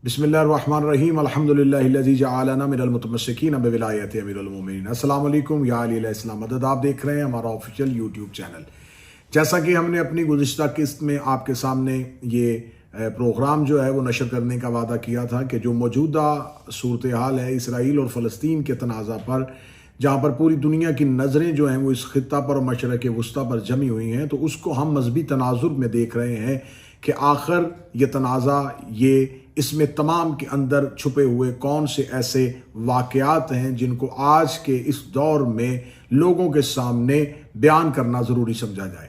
بسم اللہ الرحمن الرحیم الحمدللہ الذی جعلنا من المتمسکین بولایت امیر المومنین۔ السلام علیکم یا علی علیہ السلام مدد۔ آپ دیکھ رہے ہیں ہمارا آفیشیل یوٹیوب چینل۔ جیسا کہ ہم نے اپنی گزشتہ قسط میں آپ کے سامنے یہ پروگرام جو ہے وہ نشر کرنے کا وعدہ کیا تھا کہ جو موجودہ صورتحال ہے اسرائیل اور فلسطین کے تنازع پر، جہاں پر پوری دنیا کی نظریں جو ہیں وہ اس خطہ پر اور مشرق وسطیٰ پر جمی ہوئی ہیں، تو اس کو ہم مذہبی تناظر میں دیکھ رہے ہیں کہ آخر یہ تنازع، یہ اس میں تمام کے اندر چھپے ہوئے کون سے ایسے واقعات ہیں جن کو آج کے اس دور میں لوگوں کے سامنے بیان کرنا ضروری سمجھا جائے۔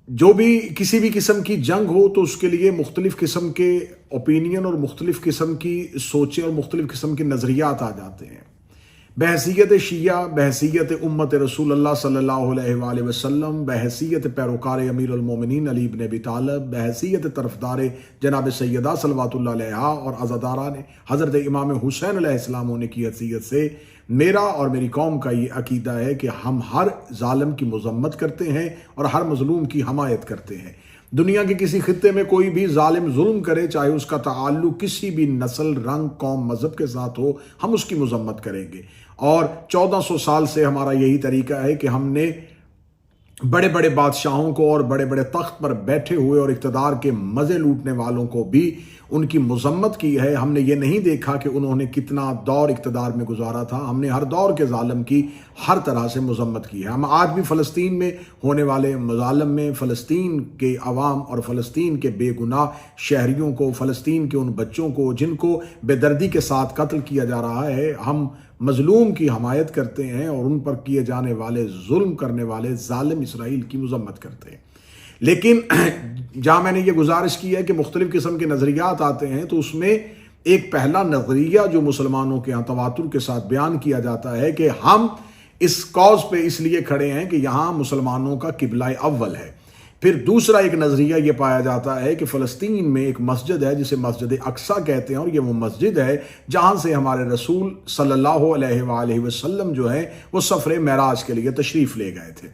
جو بھی کسی بھی قسم کی جنگ ہو تو اس کے لیے مختلف قسم کے اوپینین اور مختلف قسم کی سوچیں اور مختلف قسم کے نظریات آ جاتے ہیں۔ بحیثیت شیعہ، بحیثیت امت رسول اللہ صلی اللہ علیہ وآلہ وسلم، بحیثیت پیروکار امیر المومنین علی بن ابی طالب، بحیثیت طرفدار جناب سیدہ صلوات اللہ علیہا اور عزاداران حضرت امام حسین علیہ السلام ہونے کی حیثیت سے میرا اور میری قوم کا یہ عقیدہ ہے کہ ہم ہر ظالم کی مذمت کرتے ہیں اور ہر مظلوم کی حمایت کرتے ہیں۔ دنیا کے کسی خطے میں کوئی بھی ظالم ظلم کرے، چاہے اس کا تعلق کسی بھی نسل، رنگ، قوم، مذہب کے ساتھ ہو، ہم اس کی مذمت کریں گے۔ اور 1400 سال سے ہمارا یہی طریقہ ہے کہ ہم نے بڑے بڑے بادشاہوں کو اور بڑے بڑے تخت پر بیٹھے ہوئے اور اقتدار کے مزے لوٹنے والوں کو بھی ان کی مذمت کی ہے۔ ہم نے یہ نہیں دیکھا کہ انہوں نے کتنا دور اقتدار میں گزارا تھا، ہم نے ہر دور کے ظالم کی ہر طرح سے مذمت کی ہے۔ ہم آج بھی فلسطین میں ہونے والے مظالم میں، فلسطین کے عوام اور فلسطین کے بے گناہ شہریوں کو، فلسطین کے ان بچوں کو جن کو بے دردی کے ساتھ قتل کیا جا رہا ہے، ہم مظلوم کی حمایت کرتے ہیں اور ان پر کیے جانے والے ظلم کرنے والے ظالم اسرائیل کی مذمت کرتے ہیں۔ لیکن جہاں میں نے یہ گزارش کی ہے کہ مختلف قسم کے نظریات آتے ہیں، تو اس میں ایک پہلا نظریہ جو مسلمانوں کے یہاں تواتر کے ساتھ بیان کیا جاتا ہے کہ ہم اس کاز پہ اس لیے کھڑے ہیں کہ یہاں مسلمانوں کا قبلہ اول ہے۔ پھر دوسرا ایک نظریہ یہ پایا جاتا ہے کہ فلسطین میں ایک مسجد ہے جسے مسجد اقصیٰ کہتے ہیں، اور یہ وہ مسجد ہے جہاں سے ہمارے رسول صلی اللہ علیہ وآلہ وسلم جو ہے وہ سفر معراج کے لیے تشریف لے گئے تھے۔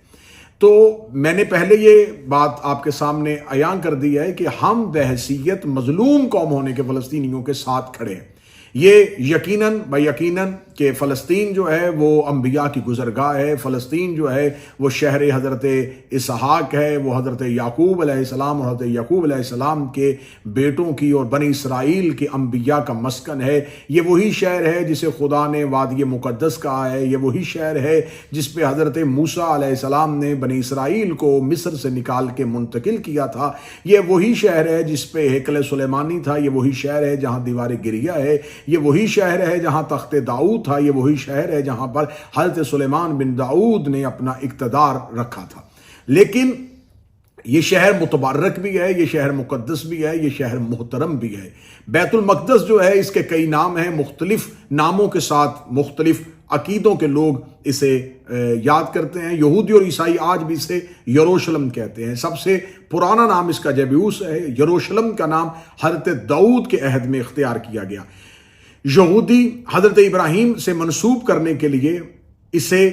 تو میں نے پہلے یہ بات آپ کے سامنے عیان کر دی ہے کہ ہم بحیثیت مظلوم قوم ہونے کے فلسطینیوں کے ساتھ کھڑے ہیں۔ یہ یقیناً یقیناً کہ فلسطین جو ہے وہ انبیاء کی گزرگاہ ہے، فلسطین جو ہے وہ شہر حضرت اسحاق ہے، وہ حضرت یعقوب علیہ السلام اور حضرت یعقوب علیہ السلام کے بیٹوں کی اور بنی اسرائیل کے انبیاء کا مسکن ہے۔ یہ وہی شہر ہے جسے خدا نے وادی مقدس کہا ہے، یہ وہی شہر ہے جس پہ حضرت موسیٰ علیہ السلام نے بنی اسرائیل کو مصر سے نکال کے منتقل کیا تھا، یہ وہی شہر ہے جس پہ ہیکل سلیمانی تھا، یہ وہی شہر ہے جہاں دیوار گریہ ہے، یہ وہی شہر ہے جہاں تخت داؤد تھا، یہ وہی شہر ہے جہاں پر حضرت سلیمان بن داؤد نے اپنا اقتدار رکھا تھا۔ لیکن یہ شہر متبرک بھی ہے، یہ شہر مقدس بھی ہے، یہ شہر محترم بھی ہے۔ بیت المقدس جو ہے اس کے کئی نام ہیں، مختلف ناموں کے ساتھ مختلف عقیدوں کے لوگ اسے یاد کرتے ہیں۔ یہودی اور عیسائی آج بھی اسے یروشلم کہتے ہیں۔ سب سے پرانا نام اس کا جیبیوس ہے۔ یروشلم کا نام حضرت داؤد کے عہد میں اختیار کیا گیا۔ یہودی حضرت ابراہیم سے منسوب کرنے کے لیے اسے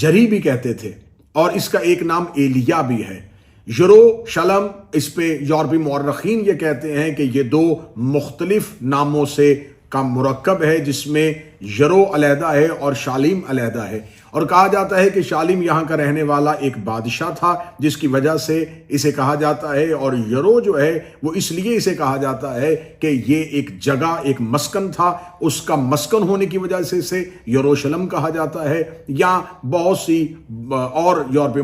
جری بھی کہتے تھے، اور اس کا ایک نام ایلیا بھی ہے۔ یروشلم، اس پہ یورپی مورخین یہ کہتے ہیں کہ یہ دو مختلف ناموں سے کا مرکب ہے، جس میں یرو علیحدہ ہے اور شالیم علیحدہ ہے، اور کہا جاتا ہے کہ شالیم یہاں کا رہنے والا ایک بادشاہ تھا جس کی وجہ سے اسے کہا جاتا ہے، اور یرو جو ہے وہ اس لیے اسے کہا جاتا ہے کہ یہ ایک جگہ، ایک مسکن تھا، اس کا مسکن ہونے کی وجہ سے اسے یروشلم کہا جاتا ہے۔ یا بہت سی اور یورپی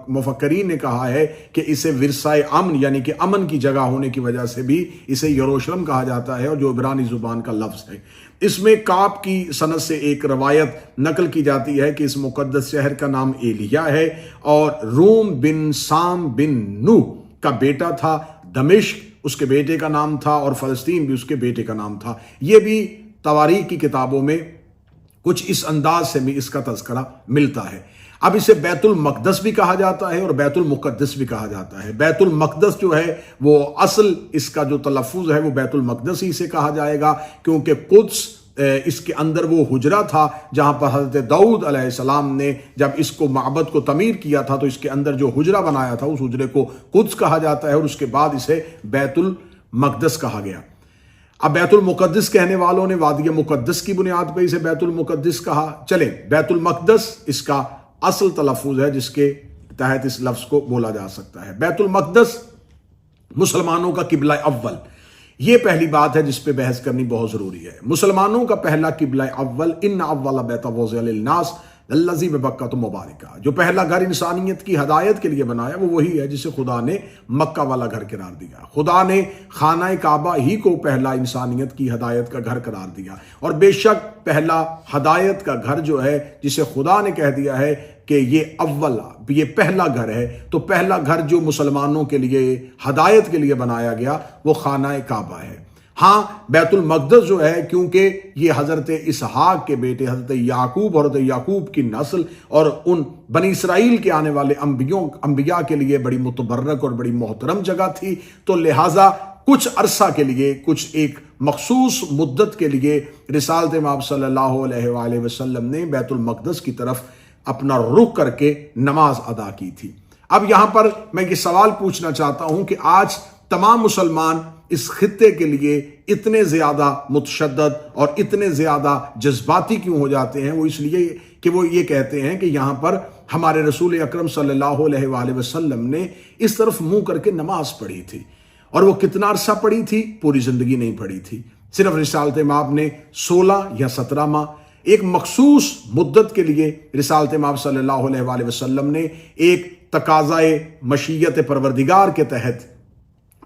مفکرین نے کہا ہے کہ اسے ورثہ امن، یعنی کہ امن کی جگہ ہونے کی وجہ سے بھی اسے یروشلم کہا جاتا ہے، اور جو عبرانی زبان کا لفظ ہے۔ اس میں کاپ کی سند سے ایک روایت نقل کی جاتی ہے کہ اس مقدس شہر کا نام ایلیا ہے، اور روم بن سام بن نو کا بیٹا تھا، دمشق اس کے بیٹے کا نام تھا، اور فلسطین بھی اس کے بیٹے کا نام تھا۔ یہ بھی تواریخ کی کتابوں میں کچھ اس انداز سے بھی اس کا تذکرہ ملتا ہے۔ اب اسے بیت المقدس بھی کہا جاتا ہے اور بیت المقدس بھی کہا جاتا ہے۔ بیت المقدس جو ہے وہ اصل اس کا جو تلفظ ہے وہ بیت المقدس ہی سے کہا جائے گا، کیونکہ قدس اس کے اندر وہ حجرہ تھا جہاں پر حضرت داؤد علیہ السلام نے جب اس کو معبد کو تعمیر کیا تھا تو اس کے اندر جو حجرہ بنایا تھا اس حجرے کو قدس کہا جاتا ہے، اور اس کے بعد اسے بیت المقدس کہا گیا۔ اب بیت المقدس کہنے والوں نے وادی مقدس کی بنیاد پہ اسے بیت المقدس کہا. چلیں بیت المقدس اس کا اصل تلفظ ہے جس کے تحت اس لفظ کو بولا جا سکتا ہے. بیت المقدس مسلمانوں کا قبلہ اول. یہ پہلی بات ہے جس پہ بحث کرنی بہت ضروری ہے. مسلمانوں کا پہلا قبلہ اول ان اول بیت وضع للناس الذی ببکۃ مبارکہ. جو پہلا گھر انسانیت کی ہدایت کے لیے بنایا وہ وہی ہے جسے خدا نے مکہ والا گھر قرار دیا. خدا نے خانہ کعبہ ہی کو پہلا انسانیت کی ہدایت کا گھر قرار دیا. اور بے شک پہلا ہدایت کا گھر جو ہے جسے خدا نے کہہ دیا ہے کہ یہ اول یہ پہلا گھر ہے، تو پہلا گھر جو مسلمانوں کے لیے ہدایت کے لیے بنایا گیا وہ خانہ کعبہ ہے. ہاں بیت المقدس جو ہے کیونکہ یہ حضرت اسحاق کے بیٹے حضرت یعقوب کی نسل اور ان بنی اسرائیل کے آنے والے انبیاء کے لیے بڑی متبرک اور بڑی محترم جگہ تھی، تو لہٰذا کچھ عرصہ کے لیے کچھ ایک مخصوص مدت کے لیے رسالت مآب صلی اللہ علیہ وآلہ وسلم نے بیت المقدس کی طرف اپنا رخ کر کے نماز ادا کی تھی. اب یہاں پر میں یہ سوال پوچھنا چاہتا ہوں کہ آج تمام مسلمان اس خطے کے لیے اتنے زیادہ متشدد اور اتنے زیادہ جذباتی کیوں ہو جاتے ہیں؟ وہ اس لیے کہ وہ یہ کہتے ہیں کہ یہاں پر ہمارے رسول اکرم صلی اللہ علیہ وآلہ وسلم نے اس طرف منہ کر کے نماز پڑھی تھی. اور وہ کتنا عرصہ پڑھی تھی؟ پوری زندگی نہیں پڑھی تھی. صرف رسالت مآب نے 16 یا 17 ماہ ایک مخصوص مدت کے لیے رسالت مآب صلی اللہ علیہ وآلہ وسلم نے ایک تقاضائے مشیت پروردگار کے تحت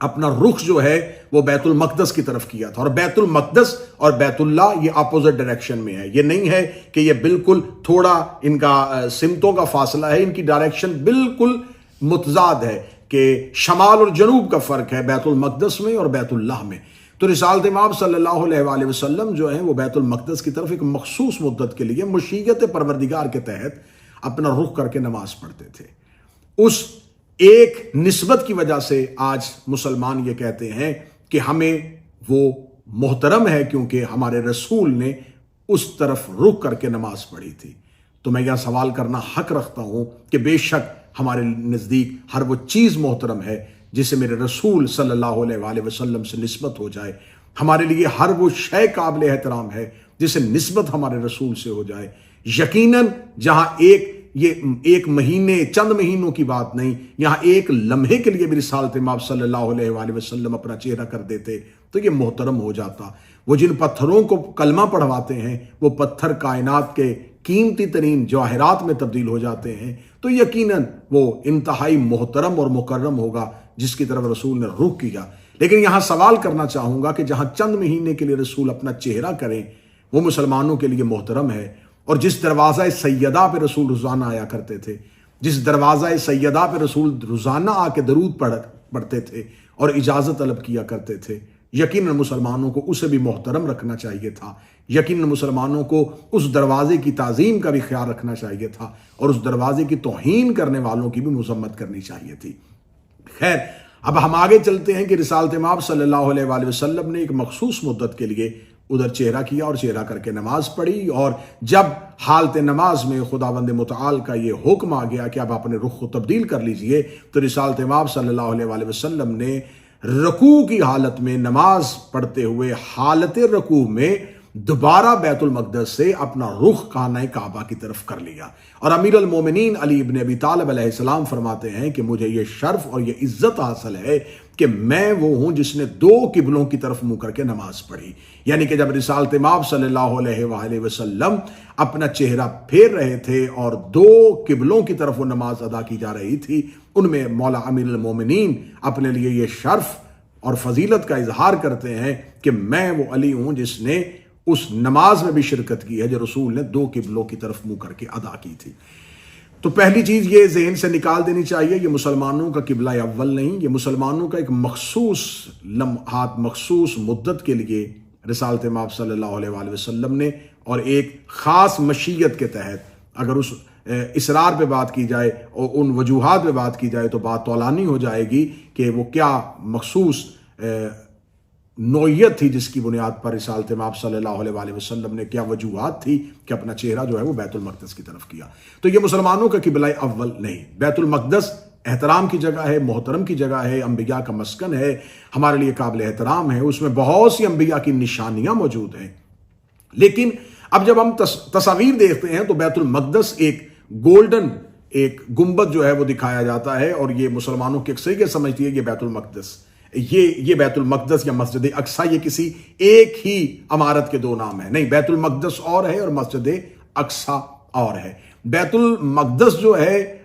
اپنا رخ جو ہے وہ بیت المقدس کی طرف کیا تھا. اور بیت المقدس اور بیت اللہ یہ اپوزٹ ڈائریکشن میں ہے. یہ نہیں ہے کہ یہ بالکل تھوڑا ان کا سمتوں کا فاصلہ ہے، ان کی ڈائریکشن بالکل متضاد ہے کہ شمال اور جنوب کا فرق ہے بیت المقدس میں اور بیت اللہ میں. تو رسالت مآب صلی اللہ علیہ وآلہ وسلم جو ہیں وہ بیت المقدس کی طرف ایک مخصوص مدت کے لیے مشیت پروردگار کے تحت اپنا رخ کر کے نماز پڑھتے تھے. اس ایک نسبت کی وجہ سے آج مسلمان یہ کہتے ہیں کہ ہمیں وہ محترم ہے کیونکہ ہمارے رسول نے اس طرف رخ کر کے نماز پڑھی تھی. تو میں یہ سوال کرنا حق رکھتا ہوں کہ بے شک ہمارے نزدیک ہر وہ چیز محترم ہے جسے میرے رسول صلی اللہ علیہ وآلہ وسلم سے نسبت ہو جائے. ہمارے لیے ہر وہ شے قابل احترام ہے جسے نسبت ہمارے رسول سے ہو جائے. یقیناً جہاں ایک مہینے چند مہینوں کی بات نہیں، یہاں ایک لمحے کے لیے بھی رسالت مآب صلی اللہ علیہ وآلہ وسلم اپنا چہرہ کر دیتے تو یہ محترم ہو جاتا. وہ جن پتھروں کو کلمہ پڑھواتے ہیں وہ پتھر کائنات کے قیمتی ترین جواہرات میں تبدیل ہو جاتے ہیں، تو یقیناً وہ انتہائی محترم اور مکرم ہوگا جس کی طرف رسول نے رخ کیا. لیکن یہاں سوال کرنا چاہوں گا کہ جہاں چند مہینے کے لیے رسول اپنا چہرہ کریں وہ مسلمانوں کے لیے محترم ہے، اور جس دروازہ سیدہ پہ رسول روزانہ آیا کرتے تھے، جس دروازہ سیدہ پہ رسول روزانہ آ کے درود پڑھتے تھے اور اجازت طلب کیا کرتے تھے، یقیناً مسلمانوں کو اسے بھی محترم رکھنا چاہیے تھا. یقیناً مسلمانوں کو اس دروازے کی تعظیم کا بھی خیال رکھنا چاہیے تھا اور اس دروازے کی توہین کرنے والوں کی بھی مذمت کرنی چاہیے تھی. خیر، اب ہم آگے چلتے ہیں کہ رسالت مآب صلی اللہ علیہ وآلہ وسلم نے ایک مخصوص مدت کے لیے ادھر چہرہ کیا اور چہرہ کر کے نماز پڑھی. اور جب حالت نماز میں خداوند متعال کا یہ حکم آ گیا کہ آپ اپنے رخ کو تبدیل کر لیجئے، تو رسالت مآب صلی اللہ علیہ وآلہ وسلم نے رکوع کی حالت میں نماز پڑھتے ہوئے حالت رکوع میں دوبارہ بیت المقدس سے اپنا رخ خانہ کعبہ کی طرف کر لیا. اور امیر المومنین علی ابن ابی طالب علیہ السلام فرماتے ہیں کہ مجھے یہ شرف اور یہ عزت حاصل ہے کہ میں وہ ہوں جس نے 2 قبلوں کی طرف منہ کر کے نماز پڑھی. یعنی کہ جب رسالت مآب صلی اللہ علیہ وآلہ وسلم اپنا چہرہ پھیر رہے تھے اور 2 قبلوں کی طرف وہ نماز ادا کی جا رہی تھی، ان میں مولا امیر المومنین اپنے لیے یہ شرف اور فضیلت کا اظہار کرتے ہیں کہ میں وہ علی ہوں جس نے اس نماز میں بھی شرکت کی ہے جو رسول نے 2 قبلوں کی طرف منہ کر کے ادا کی تھی. تو پہلی چیز یہ ذہن سے نکال دینی چاہیے، یہ مسلمانوں کا قبلہ اول نہیں، یہ مسلمانوں کا ایک مخصوص لمحات مخصوص مدت کے لیے رسالت مآب صلی اللہ علیہ وآلہ وسلم نے اور ایک خاص مشیت کے تحت، اگر اس اسرار پہ بات کی جائے اور ان وجوہات پہ بات کی جائے تو بات طولانی ہو جائے گی کہ وہ کیا مخصوص نوعیت تھی جس کی بنیاد پر رسالت مآب صلی اللہ علیہ وآلہ وسلم نے کیا وجوہات تھی کہ اپنا چہرہ جو ہے وہ بیت المقدس کی طرف کیا. تو یہ مسلمانوں کا قبلہ اول نہیں، بیت المقدس احترام کی جگہ ہے، محترم کی جگہ ہے، انبیاء کا مسکن ہے، ہمارے لیے قابل احترام ہے، اس میں بہت سی انبیاء کی نشانیاں موجود ہیں۔ لیکن اب جب ہم تصاویر دیکھتے ہیں تو بیت المقدس ایک گولڈن ایک گنبد جو ہے وہ دکھایا جاتا ہے، اور یہ مسلمانوں کی اکثریت سمجھتی ہے یہ بیت المقدس، یہ بیت المقدس یا مسجد اقصی یہ کسی ایک ہی عمارت کے دو نام ہیں۔ نہیں، بیت المقدس اور ہے اور مسجد اقصی اور ہے۔ بیت المقدس جو ہے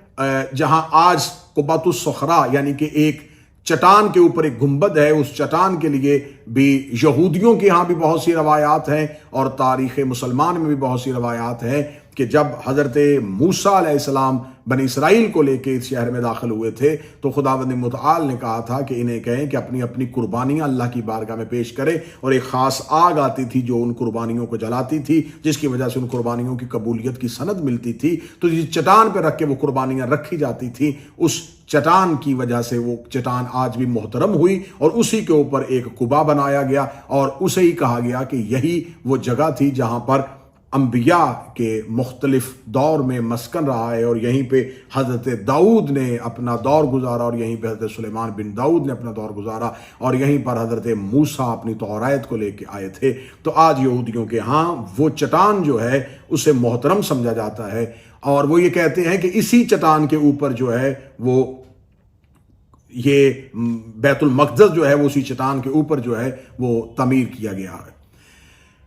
جہاں آج قبۃ الصخرہ یعنی کہ ایک چٹان کے اوپر ایک گنبد ہے، اس چٹان کے لیے بھی یہودیوں کے ہاں بھی بہت سی روایات ہیں، اور تاریخ مسلمان میں بھی بہت سی روایات ہیں کہ جب حضرت موسیٰ علیہ السلام بنی اسرائیل کو لے کے اس شہر میں داخل ہوئے تھے تو خداوند متعال نے کہا تھا کہ انہیں کہیں کہ اپنی اپنی قربانیاں اللہ کی بارگاہ میں پیش کرے، اور ایک خاص آگ آتی تھی جو ان قربانیوں کو جلاتی تھی، جس کی وجہ سے ان قربانیوں کی قبولیت کی سند ملتی تھی۔ تو جس چٹان پہ رکھ کے وہ قربانیاں رکھی جاتی تھیں، اس چٹان کی وجہ سے وہ چٹان آج بھی محترم ہوئی، اور اسی کے اوپر ایک قبا بنایا گیا، اور اسے ہی کہا گیا کہ یہی وہ جگہ تھی جہاں پر انبیاء کے مختلف دور میں مسکن رہا ہے، اور یہیں پہ حضرت داؤد نے اپنا دور گزارا، اور یہیں پہ حضرت سلیمان بن داؤد نے اپنا دور گزارا، اور یہیں پر حضرت موسیٰ اپنی توریت کو لے کے آئے تھے۔ تو آج یہودیوں کے ہاں وہ چٹان جو ہے اسے محترم سمجھا جاتا ہے، اور وہ یہ کہتے ہیں کہ اسی چٹان کے اوپر جو ہے وہ یہ بیت المقدس جو ہے وہ اسی چٹان کے اوپر جو ہے وہ تعمیر کیا گیا ہے۔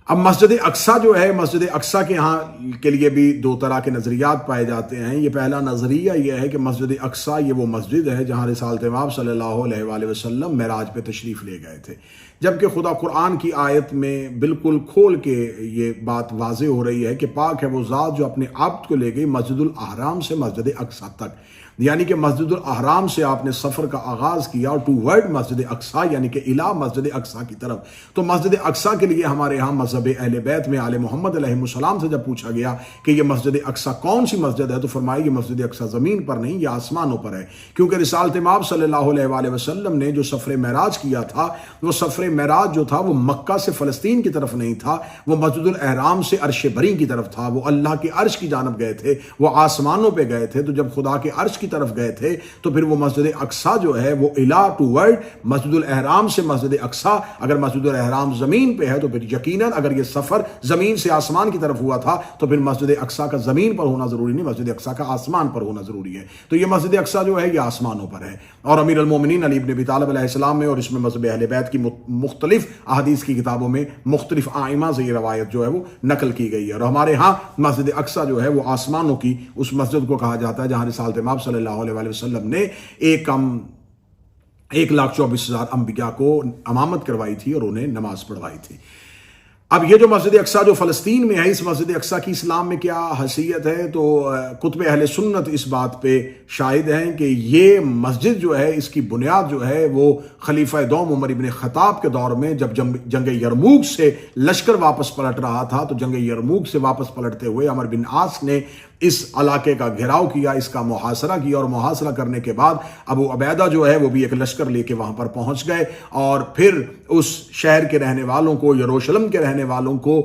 اب مسجد اقصی جو ہے، مسجد اقصی کے ہاں کے لیے بھی دو طرح کے نظریات پائے جاتے ہیں۔ یہ پہلا نظریہ یہ ہے کہ مسجد اقصی یہ وہ مسجد ہے جہاں رسالت مآب صلی اللہ علیہ وآلہ وسلم معراج پہ تشریف لے گئے تھے، جبکہ خدا قرآن کی آیت میں بالکل کھول کے یہ بات واضح ہو رہی ہے کہ پاک ہے وہ ذات جو اپنے عبد کو لے گئی مسجد الاحرام سے مسجد اقصی تک، یعنی کہ مسجد الاحرام سے آپ نے سفر کا آغاز کیا اور ٹوورڈ مسجد اقصی یعنی کہ الی مسجد اقصی کی طرف۔ تو مسجد اقصی کے لیے ہمارے ہاں مذہب اہل بیت میں آل محمد علیہ السلام سے جب پوچھا گیا کہ یہ مسجد اقصی کون سی مسجد ہے تو فرمایا یہ مسجد اقصی زمین پر نہیں، یہ آسمانوں پر ہے، کیونکہ رسالت مآب صلی اللہ علیہ وآلہ وسلم نے جو سفر معراج کیا تھا، وہ سفر معراج جو تھا وہ مکہ سے فلسطین کی طرف نہیں تھا، وہ مسجد الاحرام سے عرش بری کی طرف تھا، وہ اللہ کے عرش کی جانب گئے تھے، وہ آسمانوں پہ گئے تھے۔ تو جب خدا کے عرش کی طرف گئے تھے تو پھر وہ مسجد اقصی جو ہے وہ الی ٹوورڈ مسجد الاحرام سے مسجد اقصی، اگر مسجد الاحرام زمین پہ ہے تو پھر یقیناً اگر یہ سفر زمین سے آسمان کی طرف ہوا تھا تو پھر مسجد اقصی کا زمین پر ہونا ضروری نہیں، مسجد اقصی کا آسمان پر ہونا ضروری ہے۔ تو یہ مسجد اقصی جو ہے یہ آسمانوں پر ہے، اور امیر المومنین علی بن ابی طالب علیہ السلام میں اور اس میں مذہب اہل بیت کی مختلف احادیث کی کتابوں میں مختلف ائمہ سے یہ روایت جو ہے وہ نقل کی گئی ہے، اور ہمارے ہاں مسجد اقصی جو ہے وہ آسمانوں کی اس مسجد کو کہا جاتا ہے جہاں رسالت مآب صلی اللہ علیہ وآلہ وسلم نے 1,24,000 انبیاء کو امامت کروائی تھی اور انہیں نماز پڑھوائی تھی۔ اب یہ جو مسجد اقصی جو فلسطین میں ہے، اس مسجد اقصی کی اسلام میں کیا حیثیت ہے؟ تو کتب اہل سنت اس بات پہ شاہد ہیں کہ یہ مسجد جو ہے اس کی بنیاد جو ہے وہ خلیفہ دوم عمر ابن خطاب کے دور میں جب جنگ یرموک سے لشکر واپس پلٹ رہا تھا، تو جنگ یرموک سے واپس پلٹتے ہوئے عمر بن عاص نے اس علاقے کا گھیراؤ کیا، اس کا محاصرہ کیا، اور محاصرہ کرنے کے بعد ابو عبیدہ جو ہے وہ بھی ایک لشکر لے کے وہاں پر پہنچ گئے، اور پھر اس شہر کے رہنے والوں کو، یروشلم کے رہنے والوں کو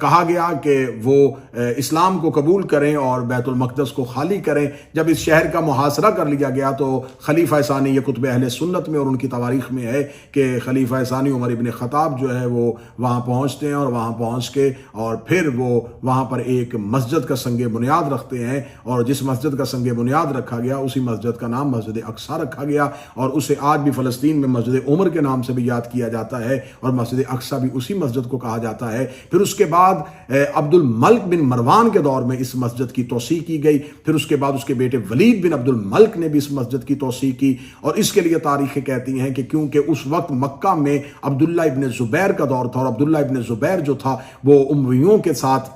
کہا گیا کہ وہ اسلام کو قبول کریں اور بیت المقدس کو خالی کریں۔ جب اس شہر کا محاصرہ کر لیا گیا تو خلیفہ ثانی، یہ کتب اہل سنت میں اور ان کی تواریخ میں ہے کہ خلیفہ ثانی عمر ابن خطاب جو ہے وہ وہاں پہنچتے ہیں، اور وہاں پہنچ کے اور پھر وہ وہاں پر ایک مسجد کا سنگ بنیاد رکھتے ہیں، اور جس مسجد کا سنگ بنیاد رکھا گیا اسی مسجد کا نام مسجد اقصی رکھا گیا، اور اسے آج بھی فلسطین میں مسجد عمر کے نام سے بھی یاد کیا جاتا ہے، اور مسجد اقصی بھی اسی مسجد کو کہا جاتا ہے۔ پھر اس کے بعد عبد الملک بن مروان کے دور میں اس مسجد کی توسیع کی گئی، پھر اس کے بعد اس کے بیٹے ولید بن عبد الملک نے بھی اس مسجد کی توسیع کی، اور اس کے لیے تاریخیں کہتی ہیں کہ کیونکہ اس وقت مکہ میں عبداللہ ابن زبیر کا دور تھا، اور عبداللہ ابن زبیر جو تھا وہ امویوں کے ساتھ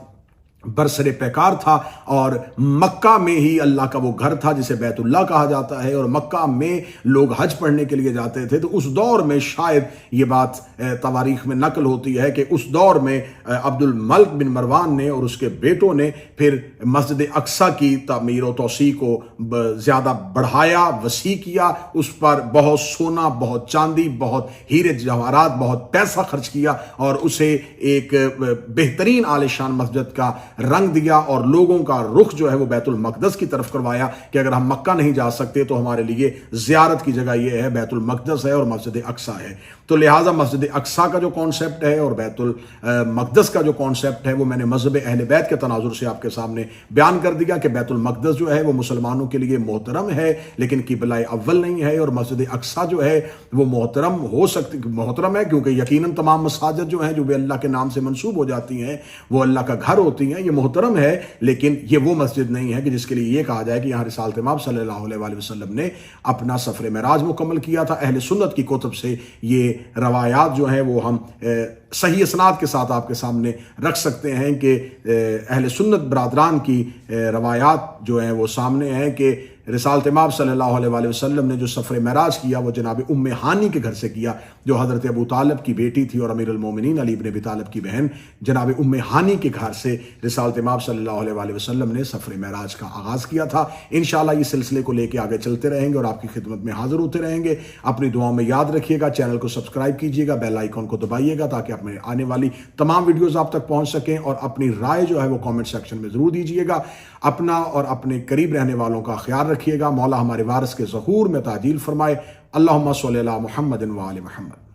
برسر پیکار تھا، اور مکہ میں ہی اللہ کا وہ گھر تھا جسے بیت اللہ کہا جاتا ہے، اور مکہ میں لوگ حج پڑھنے کے لیے جاتے تھے۔ تو اس دور میں شاید یہ بات تواریخ میں نقل ہوتی ہے کہ اس دور میں عبد الملک بن مروان نے اور اس کے بیٹوں نے پھر مسجد اقصی کی تعمیر و توسیع کو زیادہ بڑھایا، وسیع کیا، اس پر بہت سونا، بہت چاندی، بہت ہیرے جواہرات، بہت پیسہ خرچ کیا، اور اسے ایک بہترین عالیشان مسجد کا رنگ دیا اور لوگوں کا رخ جو ہے وہ بیت المقدس کی طرف کروایا کہ اگر ہم مکہ نہیں جا سکتے تو ہمارے لیے زیارت کی جگہ یہ ہے، بیت المقدس ہے اور مسجد اقصی ہے۔ تو لہٰذا مسجد اقصی کا جو کانسیپٹ ہے اور بیت المقدس کا جو کانسیپٹ ہے وہ میں نے مذہب اہل بیت کے تناظر سے آپ کے سامنے بیان کر دیا کہ بیت المقدس جو ہے وہ مسلمانوں کے لیے محترم ہے لیکن قبلہ اول نہیں ہے، اور مسجد اقصی جو ہے وہ محترم ہے کیونکہ یقیناً تمام مساجد جو ہیں جو بھی اللہ کے نام سے منسوب ہو جاتی ہیں وہ اللہ کا گھر ہوتی ہیں، یہ محترم ہے، لیکن یہ وہ مسجد نہیں ہے کہ جس کے لیے یہ کہا جائے کہ یہاں رسالت مآب صلی اللہ علیہ وآلہ وسلم نے اپنا سفر معراج مکمل کیا تھا۔ اہل سنت کی کتب سے یہ روایات جو ہیں وہ ہم صحیح اسناد کے ساتھ آپ کے سامنے رکھ سکتے ہیں کہ اہل سنت برادران کی روایات جو ہیں وہ سامنے ہیں کہ رسالت مآب صلی اللہ علیہ وآلہ وسلم نے جو سفر معراج کیا وہ جناب ام ہانی کے گھر سے کیا، جو حضرت ابو طالب کی بیٹی تھی اور امیر المومنین علی بن ابی طالب کی بہن جناب ام ہانی کے گھر سے رسالت مآب صلی اللہ علیہ وآلہ وسلم نے سفر معراج کا آغاز کیا تھا۔ انشاءاللہ یہ سلسلے کو لے کے آگے چلتے رہیں گے اور آپ کی خدمت میں حاضر ہوتے رہیں گے۔ اپنی دعاؤں میں یاد رکھیے گا، چینل کو سبسکرائب کیجیے گا، بیل آئیکن کو دبائیے گا تاکہ اپنے آنے والی تمام ویڈیوز آپ تک پہنچ سکیں، اور اپنی رائے جو ہے وہ کامنٹ سیکشن میں ضرور دیجیے گا۔ اپنا اور اپنے قریب رہنے والوں کا خیال رکھیے گا۔ مولا ہمارے وارث کے ظہور میں تعجیل فرمائے۔ اللہم صلی علی محمد و آل محمد۔